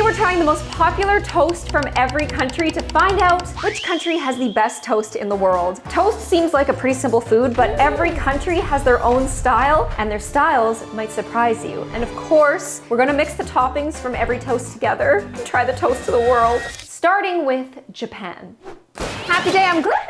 we're trying the most popular toast from every country to find out which country has the best toast in the world. Toast seems like a pretty simple food, but every country has their own style, and their styles might surprise you. And of course, we're gonna mix the toppings from every toast together and try the toast of the world. Starting with Japan. Happy day, I'm glad.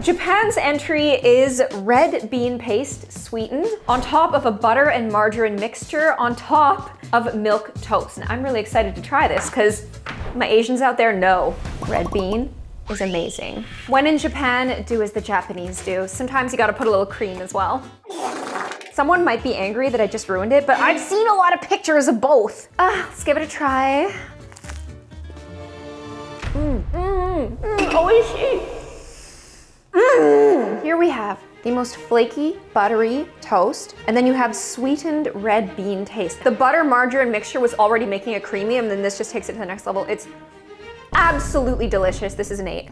Japan's entry is red bean paste sweetened on top of a butter and margarine mixture on top of milk toast. And I'm really excited to try this because my Asians out there know red bean is amazing. When in Japan, do as the Japanese do. Sometimes you gotta put a little cream as well. Someone might be angry that I just ruined it, but I've seen a lot of pictures of both. Let's give it a try. Oishii. Here we have the most flaky, buttery toast, and then you have sweetened red bean taste. The butter margarine mixture was already making it creamy, and then this just takes it to the next level. It's absolutely delicious. This is an 8.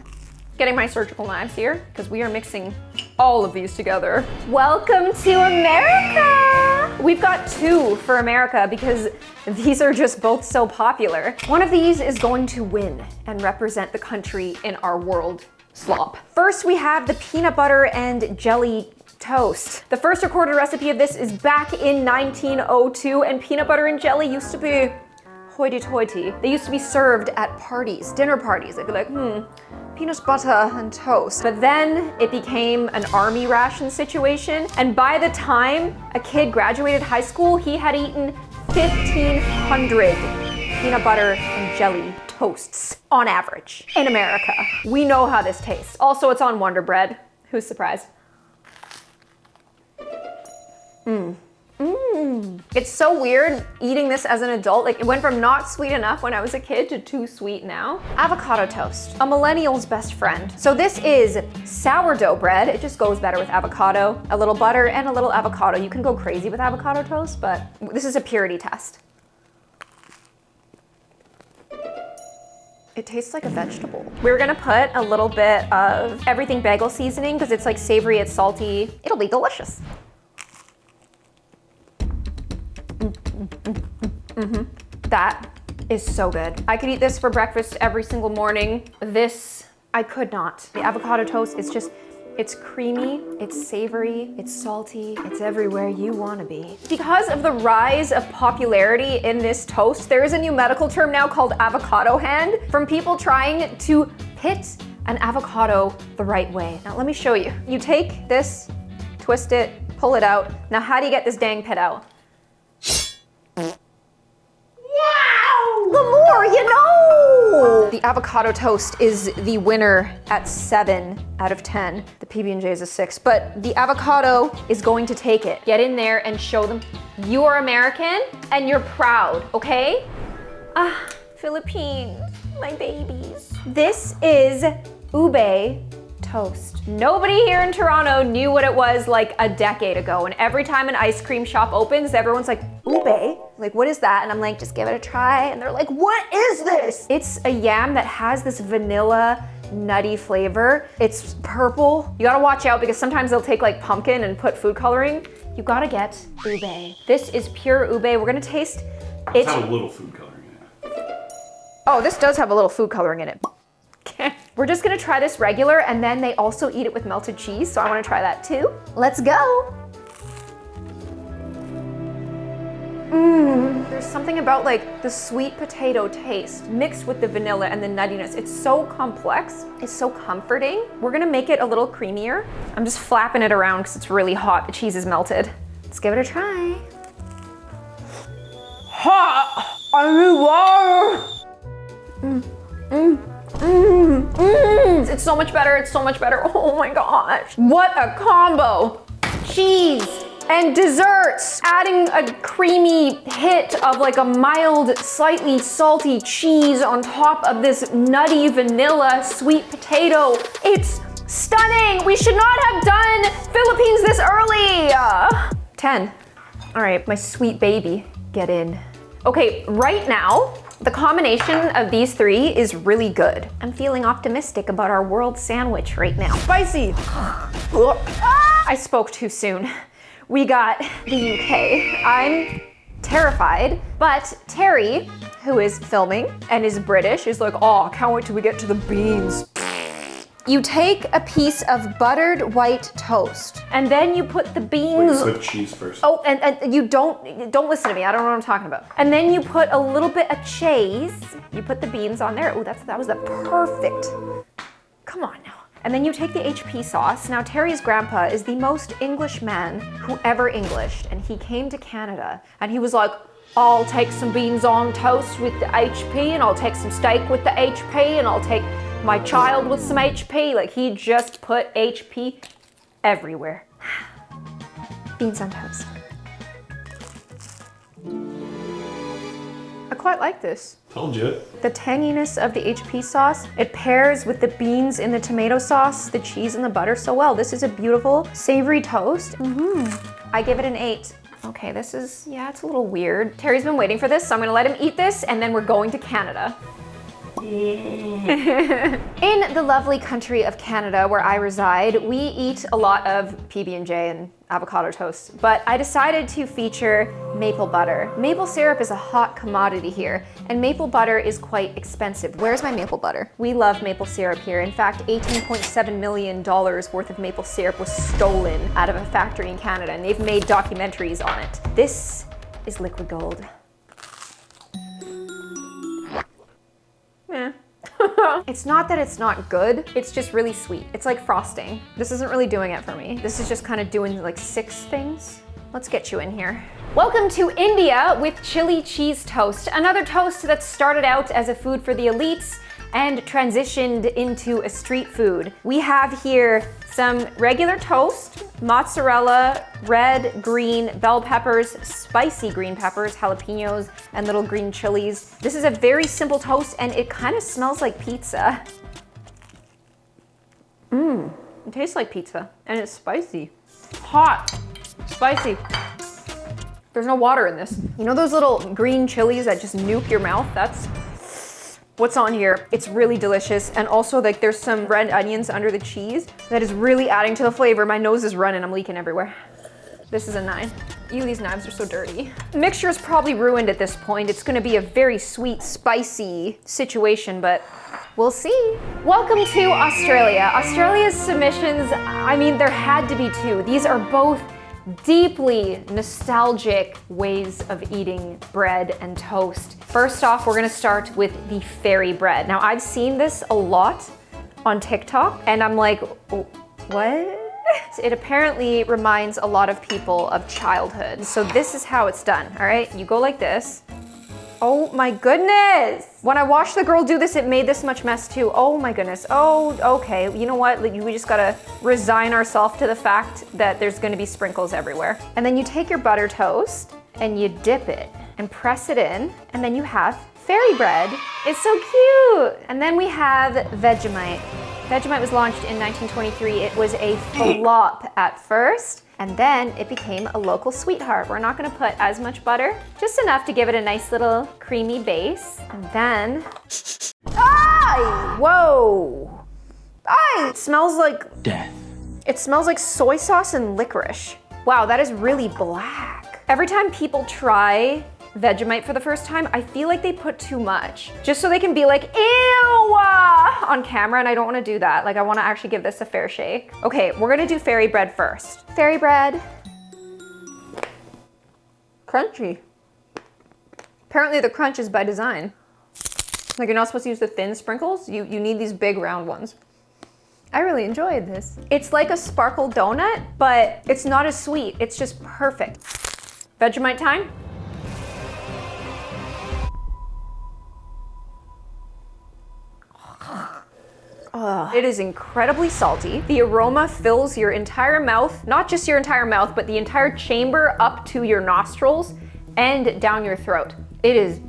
Getting my surgical knives here, because we are mixing all of these together. Welcome to America! We've got 2 for America because these are just both so popular. One of these is going to win and represent the country in our world slop. First, we have the peanut butter and jelly toast. The first recorded recipe of this is back in 1902, and peanut butter and jelly used to be hoity-toity. They used to be served at parties, dinner parties. They'd be like, peanut butter and toast. But then it became an army ration situation, and by the time a kid graduated high school, he had eaten 1,500 peanut butter and jelly toasts on average in America. We know how this tastes. Also, it's on Wonder Bread. Who's surprised? It's so weird eating this as an adult. Like, it went from not sweet enough when I was a kid to too sweet now. Avocado toast, a millennial's best friend. So this is sourdough bread. It just goes better with avocado, a little butter, and a little avocado. You can go crazy with avocado toast, but this is a purity test. It tastes like a vegetable. We're gonna put a little bit of everything bagel seasoning because it's like savory, it's salty. It'll be delicious. That is so good. I could eat this for breakfast every single morning. This, I could not. The avocado toast is just, it's creamy, it's savory, it's salty, it's everywhere you wanna be. Because of the rise of popularity in this toast, there is a new medical term now called avocado hand from people trying to pit an avocado the right way. Now let me show you. You take this, twist it, pull it out. Now how do you get this dang pit out? Wow! The more you know! The avocado toast is the winner at 7 out of 10. The PB&J is a 6, but the avocado is going to take it. Get in there and show them you are American and you're proud, okay? Philippines, my babies. This is ube toast. Nobody here in Toronto knew what it was like a decade ago, and every time an ice cream shop opens, everyone's like, ube? Like, what is that? And I'm like, just give it a try. And they're like, what is this? It's a yam that has this vanilla nutty flavor. It's purple. You gotta watch out because sometimes they'll take like pumpkin and put food coloring. You gotta get ube. This is pure ube. We're gonna taste it. It's got a little food coloring in it. Oh, this does have a little food coloring in it. Okay. We're just gonna try this regular, and then they also eat it with melted cheese, so I wanna try that too. Let's go. There's something about like the sweet potato taste mixed with the vanilla and the nuttiness. It's so complex, it's so comforting. We're gonna make it a little creamier. I'm just flapping it around because it's really hot. The cheese is melted. Let's give it a try. Hot! I need water! It's so much better, it's so much better. Oh my gosh. What a combo. Cheese and desserts, adding a creamy hit of like a mild, slightly salty cheese on top of this nutty vanilla sweet potato. It's stunning. We should not have done Philippines this early. 10. All right, my sweet baby, get in. Okay, right now, the combination of these 3 is really good. I'm feeling optimistic about our world sandwich right now. Spicy. I spoke too soon. We got the UK. I'm terrified. But Terry, who is filming and is British, is like, oh, I can't wait till we get to the beans. You take a piece of buttered white toast and then you put the beans. Wait, put cheese first. Oh, and you don't listen to me. I don't know what I'm talking about. And then you put a little bit of cheese. You put the beans on there. Oh, that was the perfect. Come on now. And then you take the HP sauce. Now, Terry's grandpa is the most English man who ever Englished, and he came to Canada and he was like, I'll take some beans on toast with the HP, and I'll take some steak with the HP, and I'll take my child with some HP. Like, he just put HP everywhere. Beans on toast. I quite like this. Told you. The tanginess of the HP sauce, it pairs with the beans in the tomato sauce, the cheese and the butter so well. This is a beautiful savory toast. I give it an 8. Okay, this is, yeah, it's a little weird. Terry's been waiting for this, so I'm gonna let him eat this and then we're going to Canada. In the lovely country of Canada where I reside, we eat a lot of PB&J and avocado toast, but I decided to feature maple butter. Maple syrup is a hot commodity here, and maple butter is quite expensive. Where's my maple butter? We love maple syrup here. In fact, $18.7 million worth of maple syrup was stolen out of a factory in Canada, and they've made documentaries on it. This is liquid gold. Yeah. It's not that it's not good, it's just really sweet. It's like frosting. This isn't really doing it for me. This is just kind of doing like 6 things. Let's get you in here. Welcome to India with chili cheese toast. Another toast that started out as a food for the elites and transitioned into a street food. We have here some regular toast, mozzarella, red, green, bell peppers, spicy green peppers, jalapenos, and little green chilies. This is a very simple toast and it kind of smells like pizza. It tastes like pizza and it's spicy. Hot, spicy. There's no water in this. You know those little green chilies that just nuke your mouth? That's what's on here. It's really delicious. And also like there's some red onions under the cheese that is really adding to the flavor. My nose is running, I'm leaking everywhere. This is a 9. Ew, these knives are so dirty. The mixture is probably ruined at this point. It's gonna be a very sweet, spicy situation, but we'll see. Welcome to Australia. Australia's submissions, I mean, there had to be 2. These are both deeply nostalgic ways of eating bread and toast. First off, we're gonna start with the fairy bread. Now, I've seen this a lot on TikTok, and I'm like, what? It apparently reminds a lot of people of childhood. So this is how it's done, all right? You go like this. Oh my goodness! When I watched the girl do this, it made this much mess too. Oh my goodness. Oh, okay. You know what? We just gotta resign ourselves to the fact that there's gonna be sprinkles everywhere. And then you take your butter toast and you dip it and press it in, and then you have fairy bread. It's so cute! And then we have Vegemite. Vegemite was launched in 1923. It was a flop at first, and then it became a local sweetheart. We're not gonna put as much butter, just enough to give it a nice little creamy base. And then, whoa! It smells like death. It smells like soy sauce and licorice. Wow, that is really black. Every time people try Vegemite for the first time, I feel like they put too much, just so they can be like, ew, on camera, and I don't wanna do that. Like, I wanna actually give this a fair shake. Okay, we're gonna do fairy bread first. Fairy bread. Crunchy. Apparently the crunch is by design. Like, you're not supposed to use the thin sprinkles. You need these big round ones. I really enjoyed this. It's like a sparkle donut, but it's not as sweet. It's just perfect. Vegemite time. It is incredibly salty. The aroma fills your entire mouth, not just your entire mouth, but the entire chamber up to your nostrils and down your throat. It is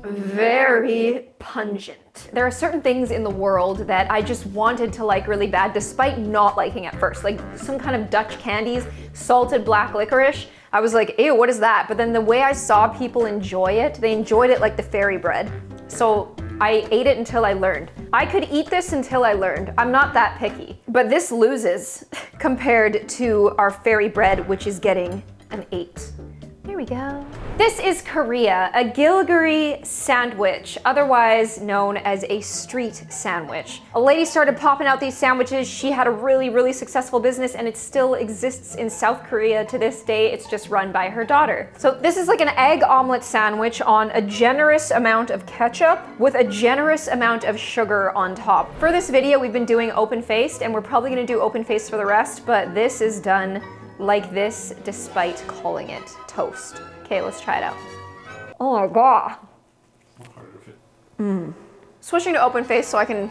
very pungent. There are certain things in the world that I just wanted to like really bad, despite not liking at first, like some kind of Dutch candies, salted black licorice. I was like, ew, what is that? But then the way I saw people enjoy it, they enjoyed it like the fairy bread. So I ate it until I learned. I could eat this until I learned. I'm not that picky. But this loses compared to our fairy bread, which is getting an 8. There we go. This is Korea, a Gilgari sandwich, otherwise known as a street sandwich. A lady started popping out these sandwiches. She had a really successful business and it still exists in South Korea to this day. It's just run by her daughter. So this is like an egg omelet sandwich on a generous amount of ketchup with a generous amount of sugar on top. For this video, we've been doing open-faced and we're probably gonna do open-faced for the rest, but this is done like this despite calling it toast. Okay, let's try it out. Oh my god. Switching to open face so I can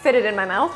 fit it in my mouth.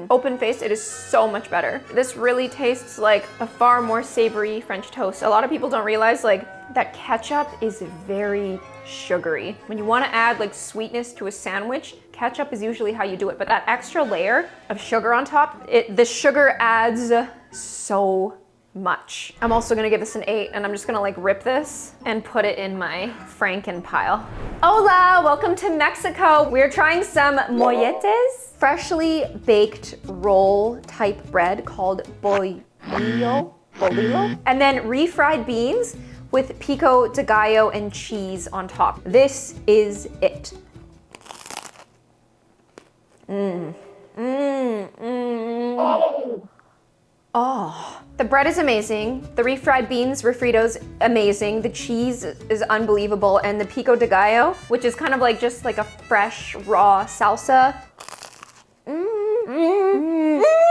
Open face, it is so much better. This really tastes like a far more savory French toast. A lot of people don't realize like that ketchup is very sugary. When you want to add like sweetness to a sandwich, ketchup is usually how you do it. But that extra layer of sugar on top, the sugar adds so much. I'm also gonna give this an 8 and I'm just gonna like rip this and put it in my Franken pile. Hola, welcome to Mexico. We're trying some molletes, freshly baked roll type bread called bolillo, and then refried beans with pico de gallo and cheese on top. This is it. Oh, the bread is amazing. The refried beans, refritos, amazing. The cheese is unbelievable. And the pico de gallo, which is kind of like just like a fresh, raw salsa.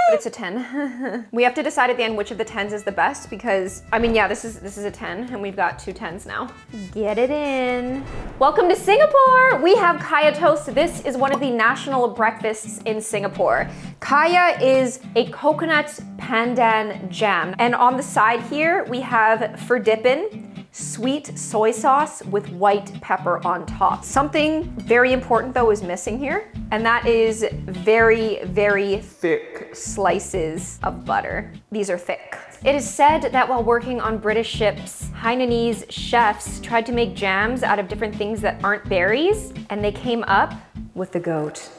But it's a 10. We have to decide at the end which of the 10s is the best because, I mean, yeah, this is a 10 and we've got 2 10s now. Get it in. Welcome to Singapore. We have kaya toast. This is one of the national breakfasts in Singapore. Kaya is a coconut pandan jam. And on the side here, we have for dippin', sweet soy sauce with white pepper on top. Something very important though is missing here, and that is very thick slices of butter. These are thick. It is said that while working on British ships, Hainanese chefs tried to make jams out of different things that aren't berries, and they came up with the goat.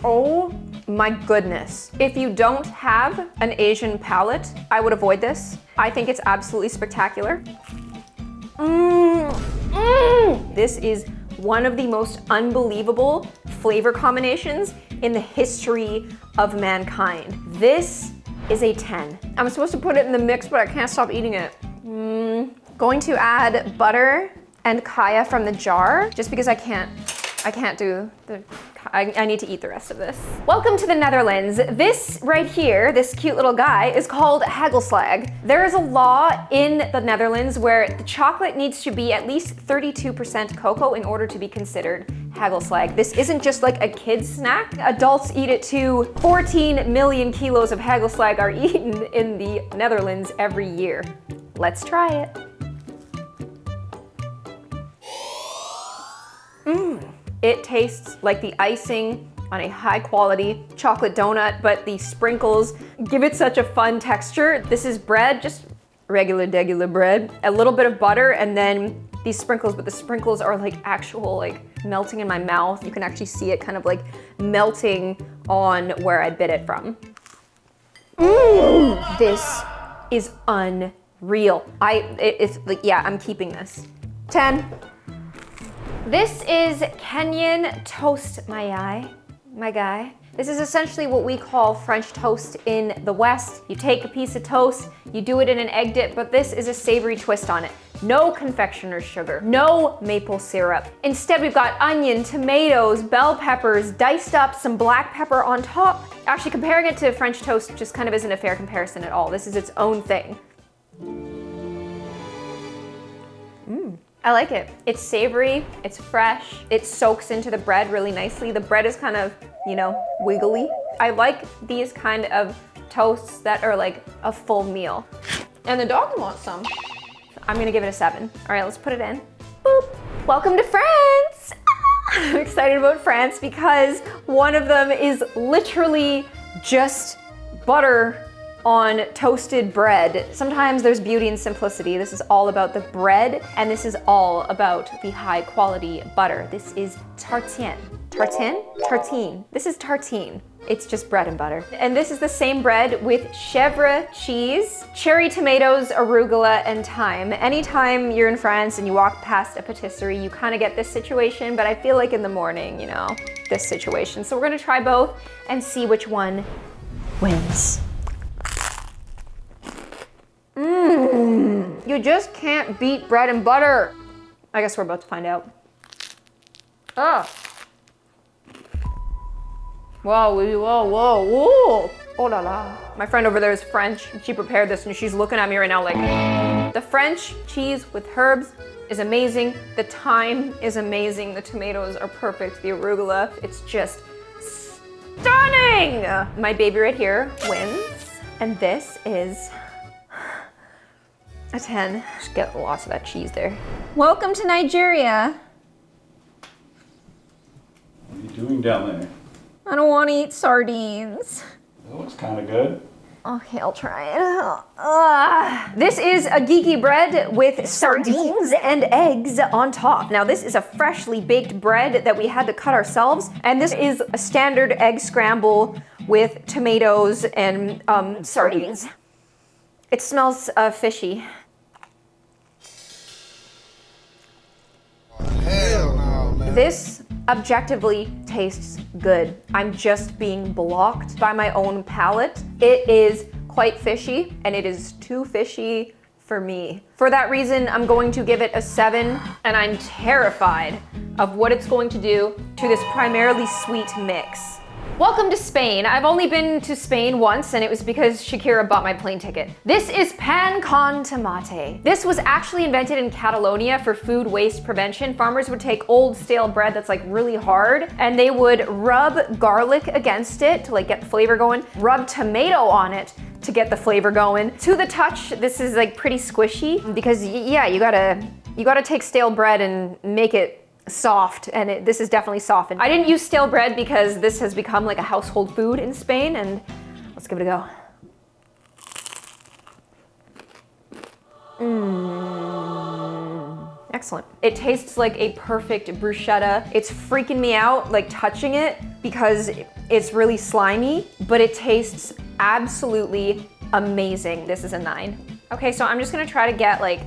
Oh my goodness. If you don't have an Asian palate, I would avoid this. I think it's absolutely spectacular. This is one of the most unbelievable flavor combinations in the history of mankind. This is a 10. I'm supposed to put it in the mix, but I can't stop eating it. Going to add butter and kaya from the jar, just because I can't do the, I need to eat the rest of this. Welcome to the Netherlands. This right here, this cute little guy, is called hagelslag. There is a law in the Netherlands where the chocolate needs to be at least 32% cocoa in order to be considered hagelslag. This isn't just like a kid's snack. Adults eat it too. 14 million kilos of hagelslag are eaten in the Netherlands every year. Let's try it. It tastes like the icing on a high quality chocolate donut, but the sprinkles give it such a fun texture. This is bread, just regular bread, a little bit of butter, and then these sprinkles, but the sprinkles are like actual like melting in my mouth. You can actually see it kind of like melting on where I bit it from. This is unreal. It's like, yeah, I'm keeping this. 10. This is Kenyan toast mayai, my guy. This is essentially what we call French toast in the West. You take a piece of toast, you do it in an egg dip, but this is a savory twist on it. No confectioner's sugar, no maple syrup. Instead, we've got onion, tomatoes, bell peppers, diced up, some black pepper on top. Actually, comparing it to French toast just kind of isn't a fair comparison at all. This is its own thing. I like it. It's savory, it's fresh, it soaks into the bread really nicely. The bread is kind of, you know, wiggly. I like these kind of toasts that are like a full meal. And the dog wants some. I'm gonna give it a 7. All right, let's put it in. Boop. Welcome to France. I'm excited about France because one of them is literally just butter on toasted bread. Sometimes there's beauty in simplicity. This is all about the bread, and this is all about the high quality butter. This is tartine. Tartine? Tartine. This is tartine. It's just bread and butter. And this is the same bread with chèvre cheese, cherry tomatoes, arugula, and thyme. Anytime you're in France and you walk past a patisserie, you kind of get this situation, but I feel like in the morning, you know, this situation. So we're gonna try both and see which one wins. You just can't beat bread and butter. I guess we're about to find out. Oh. Whoa, whoa, whoa, whoa. Oh la la. My friend over there is French. She prepared this and she's looking at me right now like, the French cheese with herbs is amazing. The thyme is amazing. The tomatoes are perfect. The arugula, it's just stunning. My baby right here wins. And this is a 10. Just get lots of that cheese there. Welcome to Nigeria. What are you doing down there? I don't want to eat sardines. That looks kind of good. Okay, I'll try it. This is a geeky bread with sardines and eggs on top. Now this is a freshly baked bread that we had to cut ourselves. And this is a standard egg scramble with tomatoes and sardines. It smells fishy. Hell no, man. This objectively tastes good. I'm just being blocked by my own palate. It is quite fishy, and it is too fishy for me. For that reason, I'm going to give it a 7, and I'm terrified of what it's going to do to this primarily sweet mix. Welcome to Spain. I've only been to Spain once, and it was because Shakira bought my plane ticket. This is pan con tomate. This was actually invented in Catalonia for food waste prevention. Farmers would take old stale bread that's like really hard, and they would rub garlic against it to like get the flavor going, rub tomato on it to get the flavor going. To the touch, this is like pretty squishy because yeah, you gotta take stale bread and make it soft, and this is definitely softened. I didn't use stale bread because this has become like a household food in Spain, and let's give it a go. Excellent. It tastes like a perfect bruschetta. It's freaking me out like touching it because it's really slimy, but it tastes absolutely amazing. This is a 9. Okay, so I'm just gonna try to get like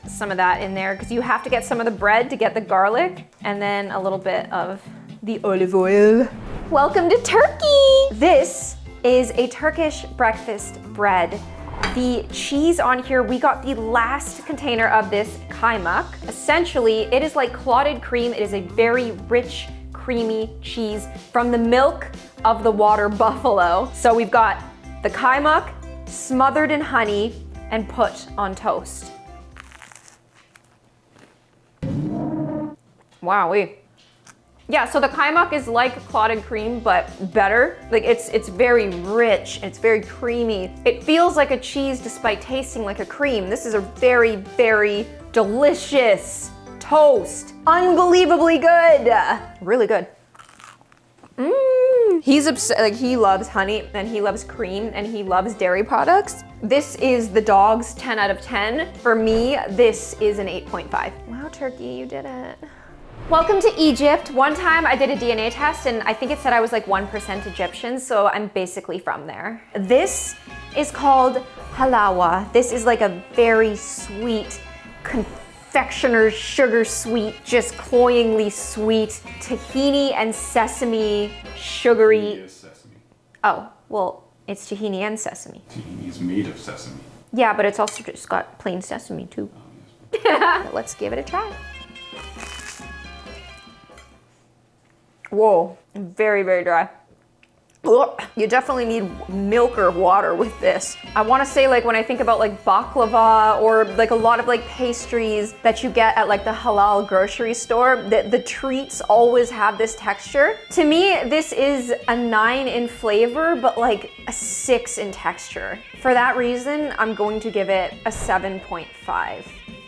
some of that in there because you have to get some of the bread to get the garlic and then a little bit of the olive oil. Welcome to Turkey! This is a Turkish breakfast bread. The cheese on here, we got the last container of this kaymak. Essentially, it is like clotted cream. It is a very rich, creamy cheese from the milk of the water buffalo. So we've got the kaymak smothered in honey and put on toast. Wowee. Yeah, so the kaymak is like clotted cream, but better. Like it's very rich, it's very creamy. It feels like a cheese despite tasting like a cream. This is a very, very delicious toast. Unbelievably good. Really good. He's obsessed, like he loves honey and he loves cream and he loves dairy products. This is the dog's 10 out of 10. For me, this is an 8.5. Wow, Turkey, you did it. Welcome to Egypt. One time I did a DNA test and I think it said I was like 1% Egyptian, so I'm basically from there. This is called halawa. This is like a very sweet, confectioner's sugar sweet, just cloyingly sweet, tahini and sesame, sugary. Tahini is sesame. Oh, well, it's tahini and sesame. Tahini is made of sesame. Yeah, but it's also just got plain sesame too. Oh, yes. Let's give it a try. Whoa, very, very dry. Ugh. You definitely need milk or water with this. I want to say like when I think about like baklava or like a lot of like pastries that you get at like the halal grocery store, the treats always have this texture. To me, this is a 9 in flavor, but like a 6 in texture. For that reason, I'm going to give it a 7.5.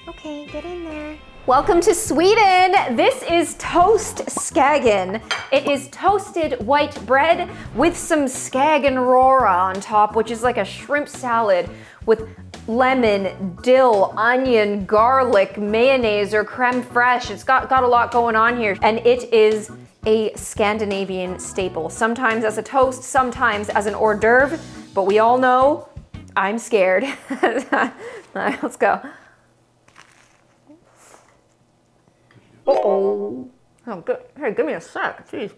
Okay, get in there. Welcome to Sweden. This is toast skagen. It is toasted white bread with some skagen rora on top, which is like a shrimp salad with lemon, dill, onion, garlic, mayonnaise, or creme fraiche. It's got a lot going on here. And it is a Scandinavian staple. Sometimes as a toast, sometimes as an hors d'oeuvre, but we all know I'm scared. All right, let's go. Uh-oh. Oh, good. Hey, give me a sec. Jeez.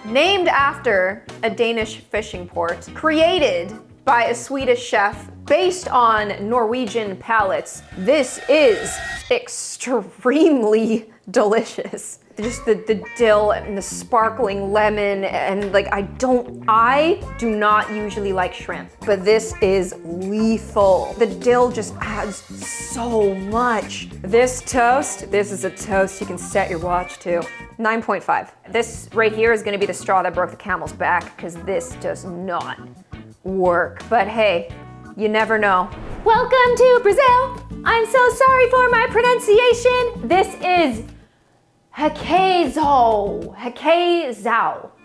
Named after a Danish fishing port, created by a Swedish chef, based on Norwegian palates, this is extremely delicious. Just the dill and the sparkling lemon and like I do not usually like shrimp, but this is lethal. The dill just adds so much. This is a toast you can set your watch to. 9.5. This right here is gonna be the straw that broke the camel's back because this does not work. But hey, you never know. Welcome to Brazil. I'm so sorry for my pronunciation. This is requeijão.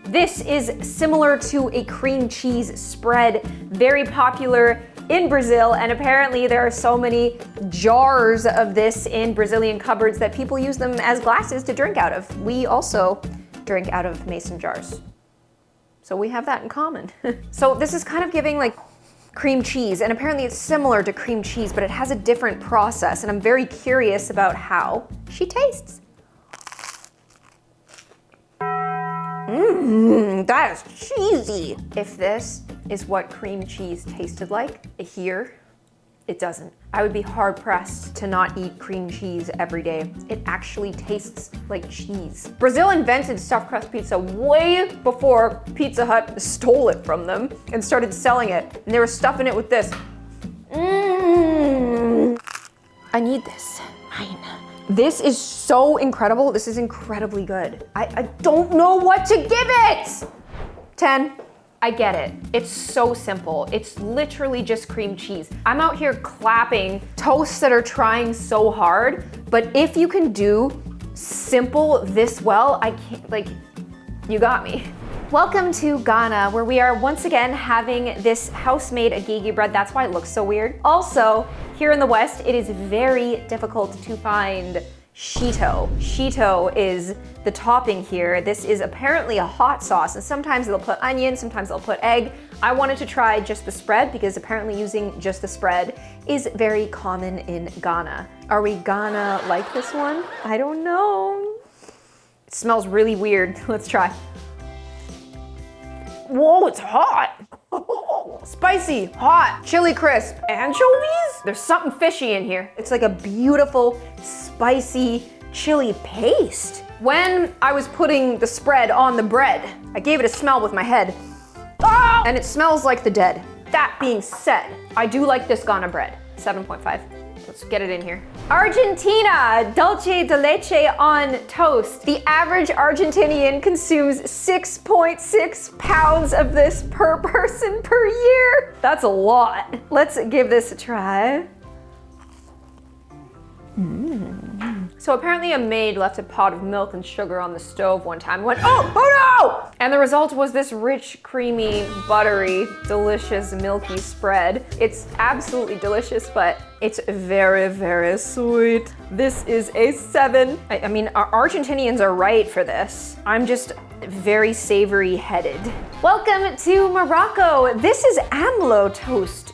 This is similar to a cream cheese spread, very popular in Brazil, and apparently there are so many jars of this in Brazilian cupboards that people use them as glasses to drink out of. We also drink out of mason jars. So we have that in common. So this is kind of giving like cream cheese, and apparently it's similar to cream cheese, but it has a different process, and I'm very curious about how she tastes. That is cheesy. If this is what cream cheese tasted like here, it doesn't. I would be hard pressed to not eat cream cheese every day. It actually tastes like cheese. Brazil invented stuffed crust pizza way before Pizza Hut stole it from them and started selling it. And they were stuffing it with this. I need this. Mine. This is so incredible. This is incredibly good. I don't know what to give it. 10. I get it. It's so simple. It's literally just cream cheese. I'm out here clapping toasts that are trying so hard, but if you can do simple this well, I can't, like, you got me. Welcome to Ghana, where we are once again having this house-made agege bread. That's why it looks so weird. Also, here in the West, it is very difficult to find shito. Shito is the topping here. This is apparently a hot sauce, and sometimes they'll put onion, sometimes they'll put egg. I wanted to try just the spread because apparently using just the spread is very common in Ghana. Are we gonna like this one? I don't know. It smells really weird. Let's try. Whoa, it's hot. Spicy, hot, chili crisp, anchovies? There's something fishy in here. It's like a beautiful, spicy chili paste. When I was putting the spread on the bread, I gave it a smell with my head. Ah! And it smells like the dead. That being said, I do like this Ghana bread. 7.5. Let's get it in here. Argentina, dulce de leche on toast. The average Argentinian consumes 6.6 pounds of this per person per year. That's a lot. Let's give this a try. So apparently a maid left a pot of milk and sugar on the stove one time and went, oh no! And the result was this rich, creamy, buttery, delicious, milky spread. It's absolutely delicious, but it's very, very sweet. This is a 7. I mean, Argentinians are right for this. I'm just very savory headed. Welcome to Morocco. This is amlou toast.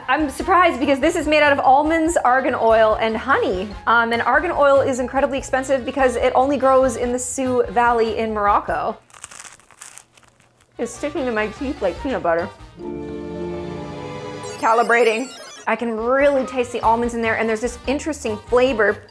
I'm surprised because this is made out of almonds, argan oil, and honey. And argan oil is incredibly expensive because it only grows in the Sou Valley in Morocco. It's sticking to my teeth like peanut butter. Calibrating. I can really taste the almonds in there, and there's this interesting flavor.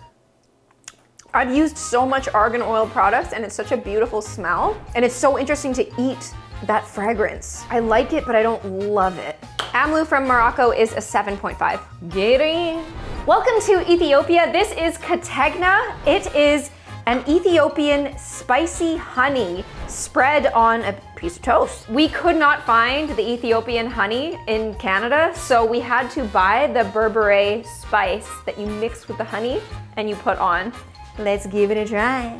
I've used so much argan oil products and it's such a beautiful smell, and it's so interesting to eat that fragrance. I like it, but I don't love it. Amlou from Morocco is a 7.5. Giri. Welcome to Ethiopia. This is kategna. It is and Ethiopian spicy honey spread on a piece of toast. We could not find the Ethiopian honey in Canada, so we had to buy the berbere spice that you mix with the honey and you put on. Let's give it a try.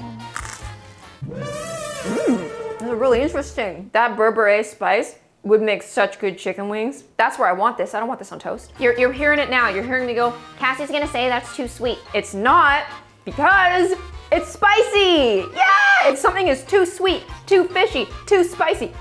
This is really interesting. That berbere spice would make such good chicken wings. That's where I want this. I don't want this on toast. You're hearing it now. You're hearing me go, Cassie's gonna say that's too sweet. It's not, because it's spicy. Yeah! If something is too sweet, too fishy, too spicy,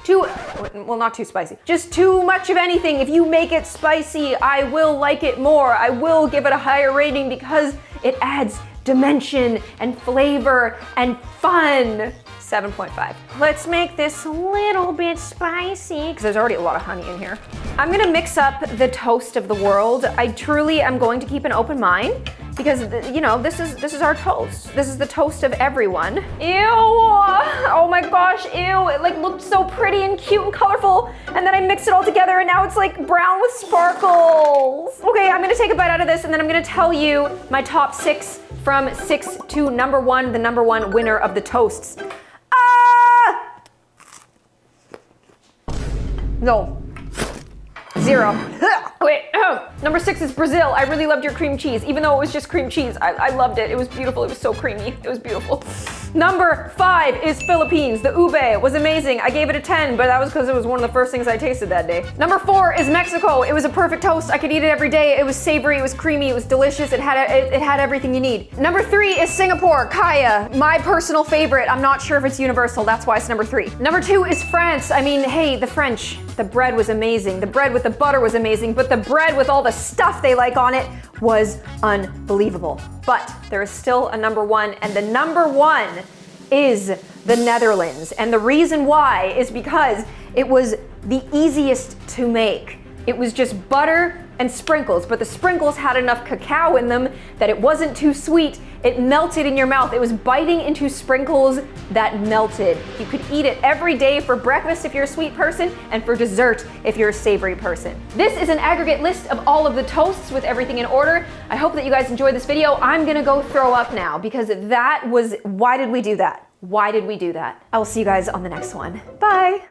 well, not too spicy, just too much of anything, if you make it spicy, I will like it more. I will give it a higher rating because it adds dimension and flavor and fun. 7.5. Let's make this a little bit spicy because there's already a lot of honey in here. I'm gonna mix up the toast of the world. I truly am going to keep an open mind because you know, this is our toast. This is the toast of everyone. Ew! Oh my gosh, ew! It like looked so pretty and cute and colorful, and then I mixed it all together and now it's like brown with sparkles. Okay, I'm gonna take a bite out of this and then I'm gonna tell you my top 6 from 6 to number 1, the number 1 winner of the toasts. No. 0. Wait, number 6 is Brazil. I really loved your cream cheese, even though it was just cream cheese. I loved it. It was beautiful. It was so creamy. It was beautiful. Number 5 is Philippines. The ube was amazing. I gave it a 10, but that was because it was one of the first things I tasted that day. Number 4 is Mexico. It was a perfect toast. I could eat it every day. It was savory. It was creamy. It was delicious. It had everything you need. Number 3 is Singapore. Kaya, my personal favorite. I'm not sure if it's universal. That's why it's number 3. Number 2 is France. I mean, hey, the French. The bread was amazing. The bread with the butter was amazing, but the bread with all the stuff they like on it was unbelievable. But there is still a number 1, and the number 1 is the Netherlands. And the reason why is because it was the easiest to make. It was just butter and sprinkles, but the sprinkles had enough cacao in them that it wasn't too sweet. It melted in your mouth. It was biting into sprinkles that melted. You could eat it every day for breakfast if you're a sweet person, and for dessert if you're a savory person. This is an aggregate list of all of the toasts with everything in order. I hope that you guys enjoyed this video. I'm gonna go throw up now because that was, why did we do that? Why did we do that? I will see you guys on the next one. Bye.